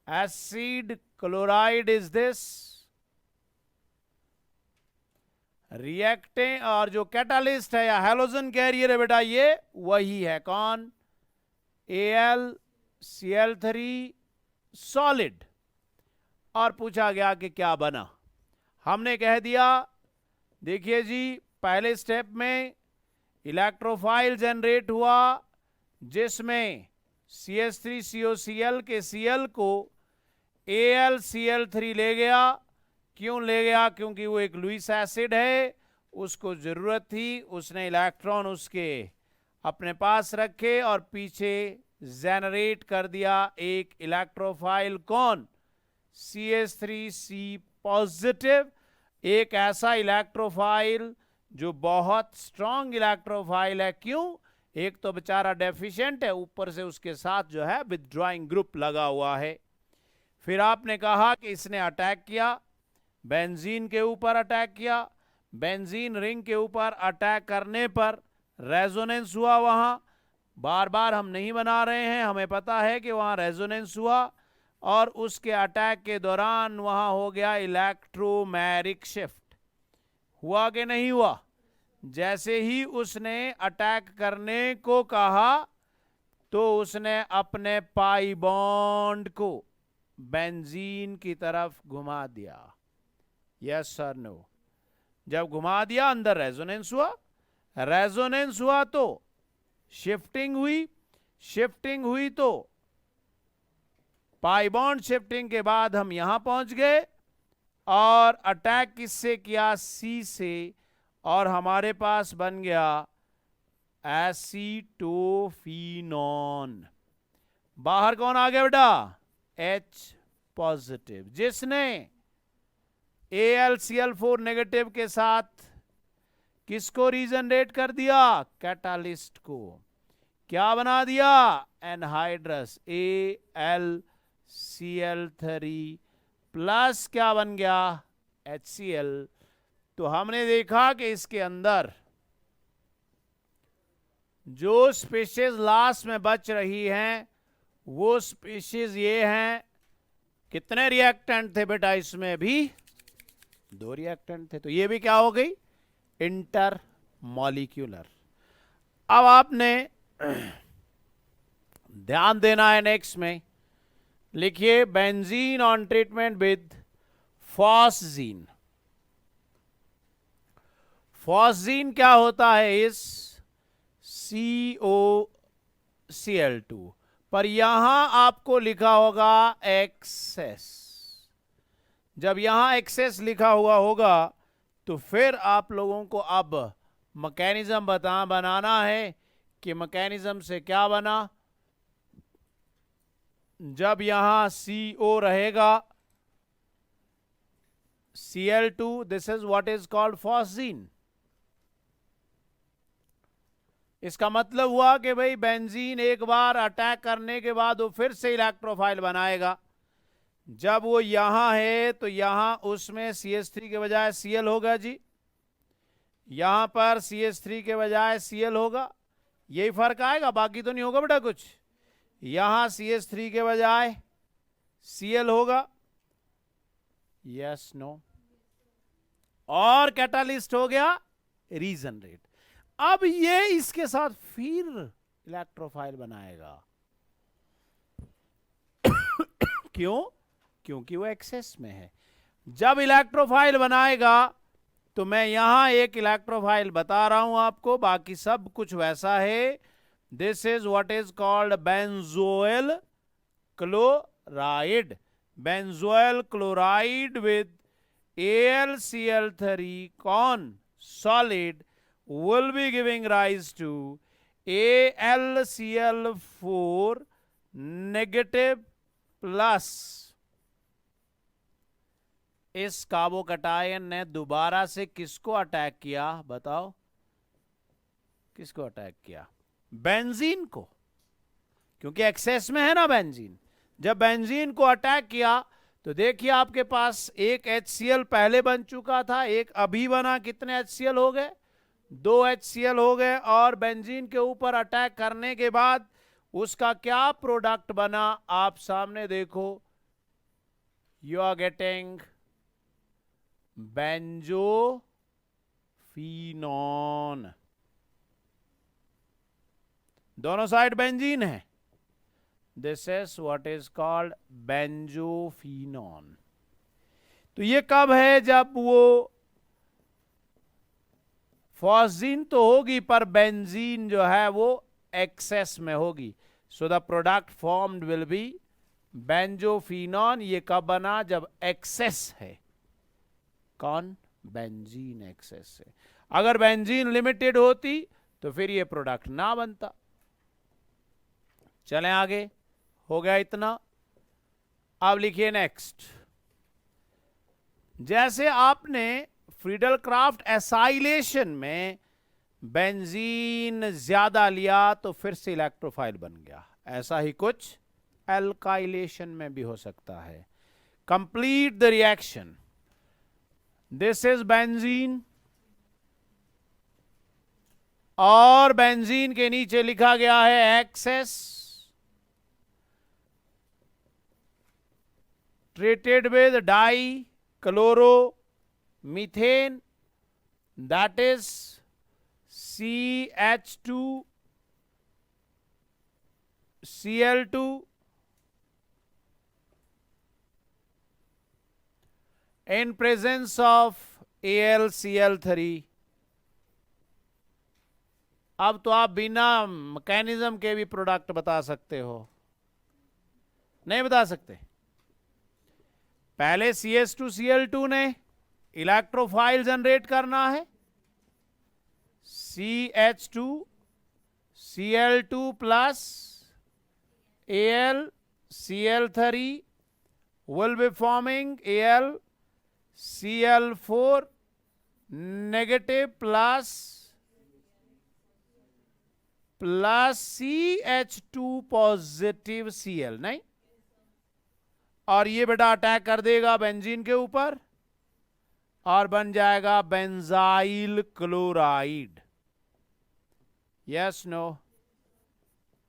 Acid chloride is this reacting, और जो कैटालिस्ट है या हैलोजन कैरियर है बेटा, ये वही है। कौन? AlCl3 solid. और पूछा गया कि क्या बना? हमने कह दिया, देखिए जी, पहले स्टेप में इलेक्ट्रोफाइल जनरेट हुआ जिसमें CH3COCl के Cl को AlCl3 ले गया। क्यों ले गया? क्योंकि वो एक लुईस एसिड है, उसको जरूरत थी, उसने इलेक्ट्रॉन उसके अपने पास रखे और पीछे जनरेट कर दिया एक इलेक्ट्रोफाइल। कौन? CH3C positive. एक ऐसा इलेक्ट्रोफाइल जो बहुत स्ट्रॉन्ग इलेक्ट्रोफाइल है। क्यों? एक तो बेचारा डेफिशिएंट है, ऊपर से उसके साथ जो है विथड्रॉइंग ग्रुप लगा हुआ है। फिर आपने कहा कि इसने अटैक किया, बेंजीन के ऊपर अटैक किया। बेंजीन रिंग के ऊपर अटैक करने पर रेजोनेंस हुआ। वहां बार बार हम नहीं बना रहे हैं, हमें पता है कि वहां रेजोनेंस हुआ। और उसके अटैक के दौरान वहां हो गया इलेक्ट्रोमैरिक शिफ्ट। हुआ कि नहीं हुआ? जैसे ही उसने अटैक करने को कहा तो उसने अपने पाई बॉन्ड को बेंजीन की तरफ घुमा दिया। यस और नो? जब घुमा दिया, अंदर रेजोनेंस हुआ। रेजोनेंस हुआ तो शिफ्टिंग हुई। शिफ्टिंग हुई तो पाई बॉन्ड शिफ्टिंग के बाद हम यहां पहुंच गए और अटैक किससे किया? C से। और हमारे पास बन गया एसीटोफिनॉन। बाहर कौन आ गया बेटा? H पॉजिटिव, जिसने AlCl4 नेगेटिव के साथ किसको रीजनरेट कर दिया? कैटालिस्ट को। क्या बना दिया? एनहाइड्रस AlCl3 प्लस क्या बन गया? HCl। तो हमने देखा कि इसके अंदर जो स्पीशीज लास्ट में बच रही हैं वो स्पीशीज ये हैं। कितने रिएक्टेंट थे बेटा? इसमें भी 2 रिएक्टेंट थे। तो ये भी क्या हो गई? Inter molecular. अब आपने ध्यान देना है नेक्स्ट में, लिखिए benzene on treatment with phosgene. Phosgene क्या होता है? इस COCl2, पर यहां आपको लिखा होगा एक्सेस। जब यहां एक्सेस लिखा हुआ होगा तो फिर आप लोगों को अब मैकेनिज्म बनाना है कि मैकेनिज्म से क्या बना। जब यहां CO रहेगा, Cl2, this is what is called phosgene. इसका मतलब हुआ कि भाई बेंजीन एक बार अटैक करने के बाद वो फिर से इलेक्ट्रोफाइल बनाएगा। जब वो यहां है तो यहां उसमें CH3 के बजाय Cl होगा जी, यहां पर CH3 के बजाय Cl होगा। यही फर्क आएगा, बाकी तो नहीं होगा बेटा कुछ। यहां CH3 के बजाय Cl होगा, यस नो, और कैटालिस्ट हो गया रीजनरेट। अब ये इसके साथ फिर इलेक्ट्रोफाइल बनाएगा। क्यों? क्योंकि वो एक्सेस में है। जब इलेक्ट्रोफाइल बनाएगा तो मैं यहां एक इलेक्ट्रोफाइल बता रहा हूं आपको, बाकी सब कुछ वैसा है। This is what is called benzoyl chloride. Benzoyl chloride with AlCl3 con solid will be giving rise to AlCl4 negative plus। इस कार्बोकटायन ने दोबारा से किसको अटैक किया? बताओ, किसको अटैक किया? बेंजीन को, क्योंकि एक्सेस में है ना बेंजीन। जब बेंजीन को अटैक किया तो देखिए आपके पास एक HCl पहले बन चुका था, एक अभी बना। कितने HCl हो गए? 2 HCl हो गए। और बेंजीन के ऊपर अटैक करने के बाद उसका क्या प्रोडक्ट बना? आप सामने देखो, यू आर गेटिंग बेंजोफिनॉन। दोनों साइड बेंजीन है। This is what is called benzophenone. तो ये कब है? जब वो फॉस्जीन तो होगी पर बेंजीन जो है वो एक्सेस में होगी। So the product formed will be benzophenone. ये कब बना? जब एक्सेस है। कौन? बेंजीन एक्सेस है। अगर बेंजीन लिमिटेड होती तो फिर ये प्रोडक्ट ना बनता। चलें आगे, हो गया इतना। अब लिखिए नेक्स्ट। जैसे आपने फ्रीडल क्राफ्ट एसाइलेशन में बेंजीन ज्यादा लिया तो फिर से इलेक्ट्रोफाइल बन गया, ऐसा ही कुछ एल्काइलेशन में भी हो सकता है। Complete the reaction. This is benzene और बेंजीन के नीचे लिखा गया है access, treated with dichloromethane, that is CH2Cl2 in presence of AlCl3। अब तो आप बिना मैकेनिज्म के भी प्रोडक्ट बता सकते हो, नहीं बता सकते? पहले CH2Cl2 ने इलेक्ट्रोफाइल जनरेट करना है। CH2Cl2 plus AlCl3 will be forming AlCl4 negative plus CH2 positive Cl, नहीं? और ये बेटा अटैक कर देगा बेंजीन के ऊपर और बन जाएगा benzyl chloride. Yes no?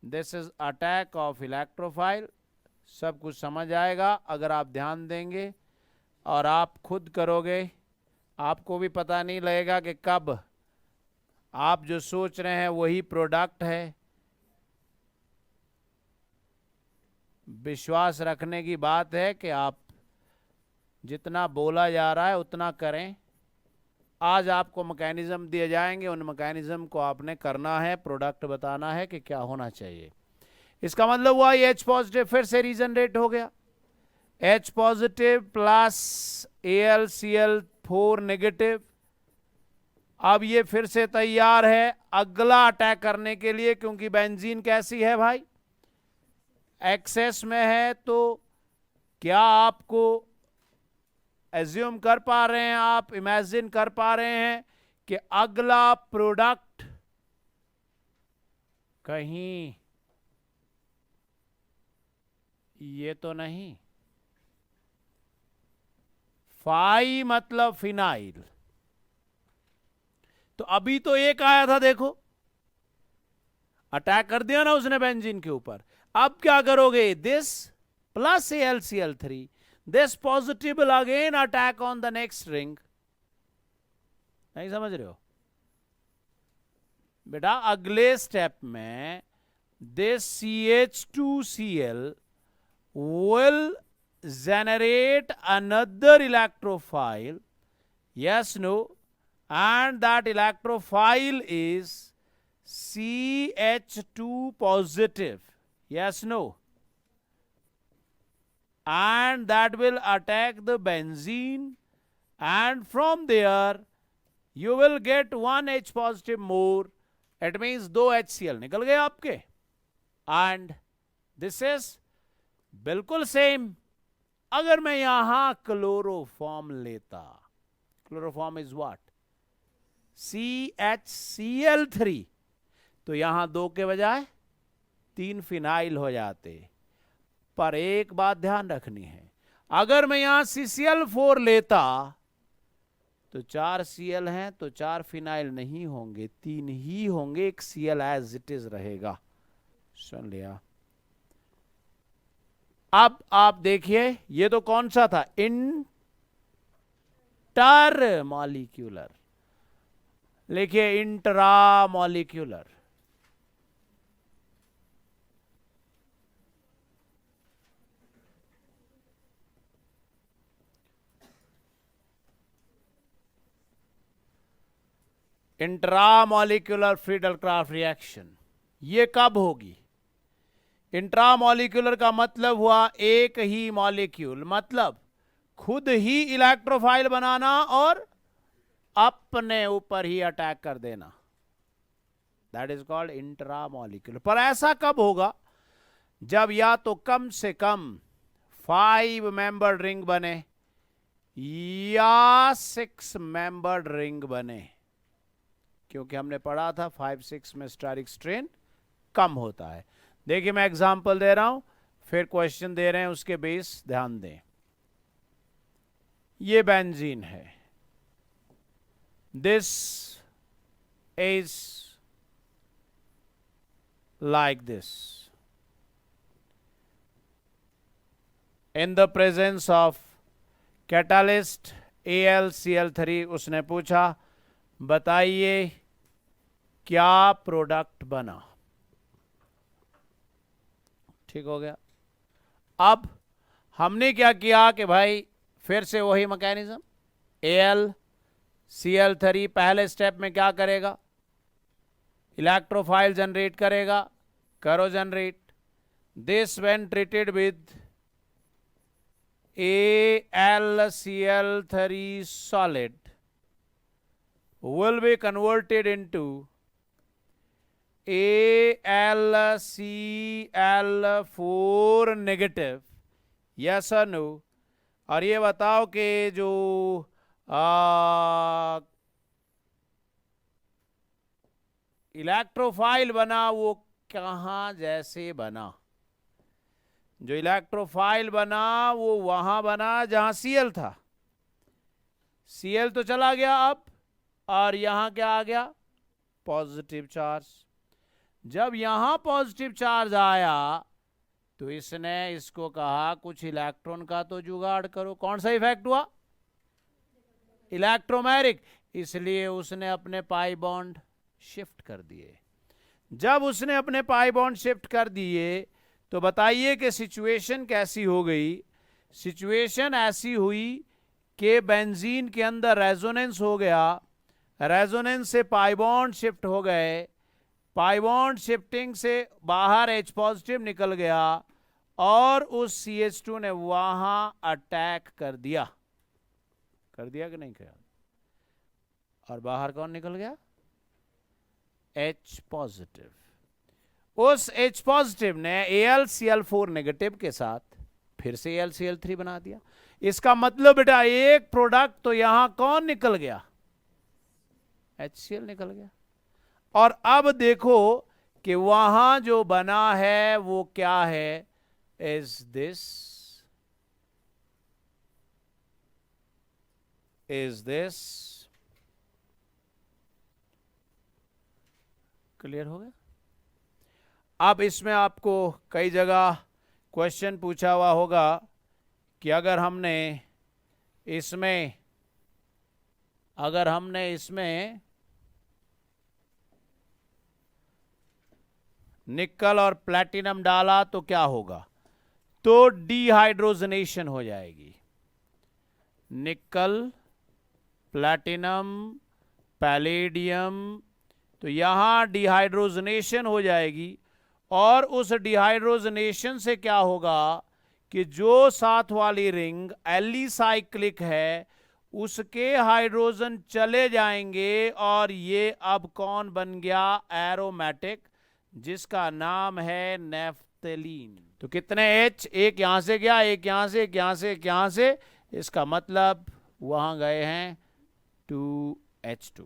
This is attack of electrophile. सब कुछ समझ आएगा अगर आप ध्यान देंगे और आप खुद करोगे। आपको भी पता नहीं लगेगा कि कब आप जो सोच रहे हैं वही प्रोडक्ट है। विश्वास रखने की बात है कि आप जितना बोला जा रहा है उतना करें। आज आपको मैकेनिज्म दिए जाएंगे, उन मैकेनिज्म को आपने करना है, प्रोडक्ट बताना है कि क्या होना चाहिए। इसका मतलब हुआ ये H पॉजिटिव फिर से रीजनरेट हो गया, H positive plus AlCl4 negative. अब ये फिर से तैयार है अगला अटैक करने के लिए, क्योंकि बेंजीन कैसी है भाई, एक्सेस में है। तो क्या आपको एज्यूम कर पा रहे हैं, आप इमेजिन कर पा रहे हैं कि अगला प्रोडक्ट कहीं ये तो नहीं, फाई मतलब फिनाइल। तो अभी तो एक आया था, देखो अटैक कर दिया ना उसने बेंजीन के ऊपर। अब क्या करोगे, this plus AlCl3, this positive will again attack on the next ring. नहीं समझ रहे हो बेटा, अगले स्टेप में this CH2Cl will generate another electrophile, yes no, and that electrophile is CH2 positive, yes no, and that will attack the benzene, and from there you will get one H positive more, it means 2 HCl निकल गए आपके। and this is बिल्कुल same. अगर मैं यहां chloroform लेता, chloroform is what, CHCl3, तो यहां 2 के बजाय 3 फिनाइल हो जाते। पर एक बात ध्यान रखनी है, अगर मैं यहां CCl4 लेता तो 4 Cl हैं, तो 4 फिनाइल नहीं होंगे, 3 ही होंगे, एक Cl एज इट इज रहेगा। सुन लिया। अब आप देखिए, ये तो कौन सा था, इंटर मॉलिक्यूलर, लिखिए intra molecular. Intra molecular Friedel-Crafts reaction ये कब होगी? इंट्रामॉलिक्यूलर का मतलब हुआ एक ही मॉलिक्यूल, मतलब खुद ही इलेक्ट्रोफाइल बनाना और अपने ऊपर ही अटैक कर देना, दैट इज कॉल्ड इंट्रामॉलिक्यूलर। पर ऐसा कब होगा? जब या तो कम से कम 5 मेंबर्ड रिंग बने या 6 मेंबर्ड रिंग बने, क्योंकि हमने पढ़ा था 5-6 में स्टेरिक स्ट्रेन कम होता है। देखिए मैं एग्जांपल दे रहा हूं, फिर क्वेश्चन दे रहे हैं, उसके बेस ध्यान दें। ये बेंजीन है, this is like this, in the presence of catalyst AlCl3। उसने पूछा बताइए क्या प्रोडक्ट बना, ठीक हो गया। अब हमने क्या किया कि भाई फिर से वही मैकेनिज्म, AlCl3 पहले स्टेप में क्या करेगा, इलेक्ट्रोफाइल जनरेट करेगा, करो generate. This when treated with AlCl3 solid will be converted into AlCl4 negative, yes और नो। और ये बताओ कि जो इलेक्ट्रोफाइल बना वो कहां जैसे बना? जो इलेक्ट्रोफाइल बना वो वहां बना जहां Cl था, Cl तो चला गया अब, और यहां क्या आ गया, पॉजिटिव चार्ज। जब यहां पॉजिटिव चार्ज आया तो इसने इसको कहा कुछ इलेक्ट्रॉन का तो जुगाड़ करो। कौन सा इफेक्ट हुआ, इलेक्ट्रोमैरिक, इसलिए उसने अपने पाई बॉन्ड शिफ्ट कर दिए। जब उसने अपने पाई बॉन्ड शिफ्ट कर दिए तो बताइए कि सिचुएशन कैसी हो गई? सिचुएशन ऐसी हुई कि बेंजीन के अंदर रेजोनेंस हो गया रेजोनेंस से पाई बॉन्ड शिफ्ट हो गए, पाई बॉन्ड शिफ्टिंग से बाहर H पॉजिटिव निकल गया और उस CH2 ने वहां अटैक कर दिया कि नहीं किया, और बाहर कौन निकल गया? H positive. उस H पॉजिटिव ने AlCl4 नेगेटिव के साथ फिर से AlCl3 बना दिया। इसका मतलब बेटा एक प्रोडक्ट तो यहां कौन निकल गया? HCl निकल गया। और अब देखो कि वहां जो बना है वो क्या है? इज दिस क्लियर हो गया? अब इसमें आपको कई जगह क्वेश्चन पूछा हुआ होगा कि अगर हमने इसमें निकल और प्लैटिनम डाला तो क्या होगा? तो डिहाइड्रोजनेशन हो जाएगी। निकल, प्लैटिनम, पैलेडियम, तो यहां डिहाइड्रोजनेशन हो जाएगी। और उस डिहाइड्रोजनेशन से क्या होगा कि जो साथ वाली रिंग एलिसाइक्लिक है उसके हाइड्रोजन चले जाएंगे और ये अब कौन बन गया? एरोमेटिक, जिसका नाम है नेफ्थलीन। तो कितने H? एक यहां से गया, एक यहां से, एक यहां से, एक यहां से, इसका मतलब वहां गए हैं 2H2।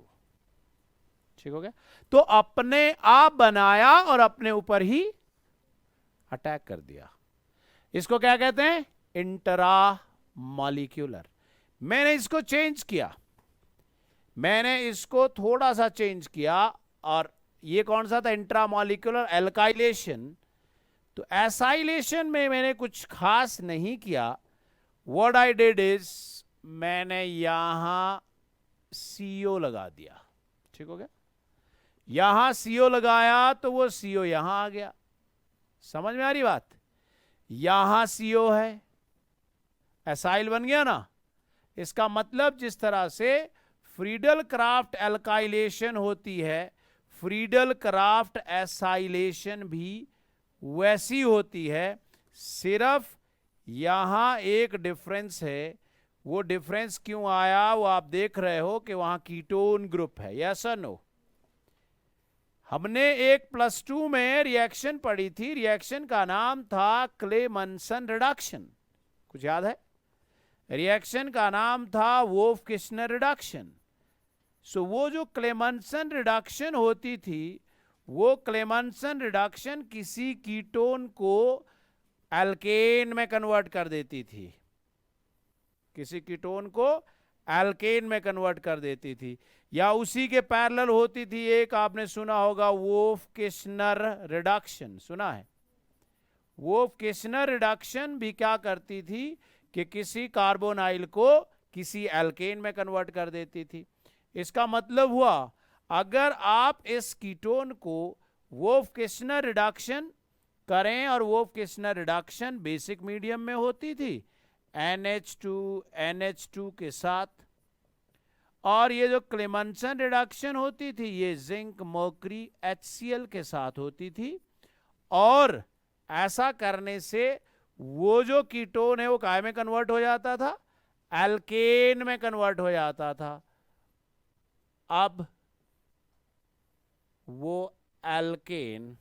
ठीक हो गया? तो अपने आप बनाया और अपने ऊपर ही अटैक कर दिया। इसको क्या कहते हैं? Intra molecular. मैंने इसको चेंज किया, मैंने इसको थोड़ा सा चेंज किया, और ये कौन सा था? Intra molecular alkylation. तो एसाइलेशन में मैंने कुछ खास नहीं किया। व्हाट आई डिड इज मैंने यहां CO लगा दिया। ठीक हो गया? यहां CO लगाया तो वो CO यहां आ गया। समझ में आ रही बात? यहां CO है, एसाइल बन गया ना। इसका मतलब जिस तरह से फ्रीडल क्राफ्ट एल्काइलेशन होती है, फ्रीडल क्राफ्ट एसाइलेशन भी वैसी होती है। सिर्फ यहां एक डिफरेंस है। वो डिफरेंस क्यों आया वो आप देख रहे हो कि वहां कीटोन ग्रुप है। यस और नो? हमने एक +2 में रिएक्शन पढ़ी थी, रिएक्शन का नाम था क्लेमंसन रिडक्शन। कुछ याद है? रिएक्शन का नाम था वोल्फ-किश्नर रिडक्शन। सो वो जो क्लेमंसन रिडक्शन होती थी, वो क्लेमंसन रिडक्शन किसी कीटोन को एल्केन में कन्वर्ट कर देती थी, किसी कीटोन को एल्केन में कन्वर्ट कर देती थी। या उसी के पैरेलल होती थी एक, आपने सुना होगा वोल्फ-किश्नर रिडक्शन, सुना है? वोल्फ-किश्नर रिडक्शन भी क्या करती थी कि किसी कार्बोनाइल को किसी एल्केन में कन्वर्ट कर देती थी। इसका मतलब हुआ अगर आप इस कीटोन को वोल्फ-किश्नर रिडक्शन करें, और वोल्फ-किश्नर रिडक्शन बेसिक मीडियम में होती थी NH2 के साथ, और ये जो क्लेमंसन रिडक्शन होती थी ये जिंक मर्करी HCl के साथ होती थी। और ऐसा करने से वो जो कीटोन है वो काय में कन्वर्ट हो जाता था? एल्केन में कन्वर्ट हो जाता था। अब वो एल्केन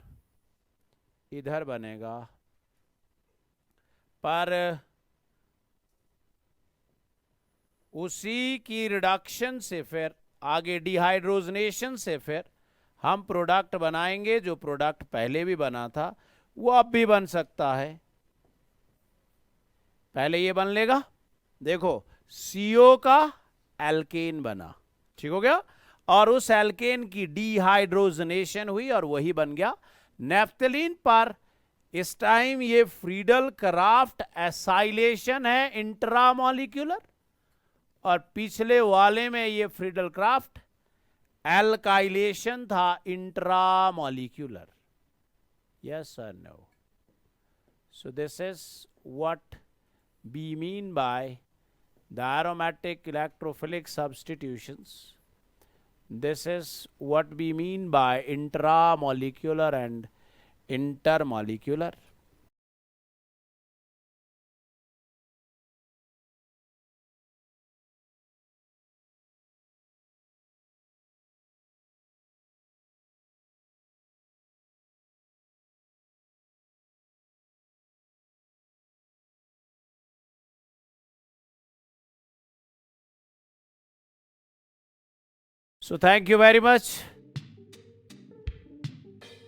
इधर बनेगा, पर उसी की रिडक्शन से फिर आगे डिहाइड्रोजनेशन से फिर हम प्रोडक्ट बनाएंगे। जो प्रोडक्ट पहले भी बना था वो अब भी बन सकता है। पहले ये बन लेगा, देखो CO का एल्केन बना, ठीक हो गया, और उस एल्केन की डिहाइड्रोजनेशन हुई और वही बन गया नेफ्थलीन। पर इस टाइम ये फ्रीडल क्राफ्ट एसाइलेशन है इंट्रामॉलिक्यूलर, और पिछले वाले में ये फ्रीडल क्राफ्ट एल्काइलेशन था इंट्रामॉलिक्यूलर। यस और no? So this is what we mean by the aromatic electrophilic substitutions This is what we mean by intramolecular and intermolecular. So thank you very much.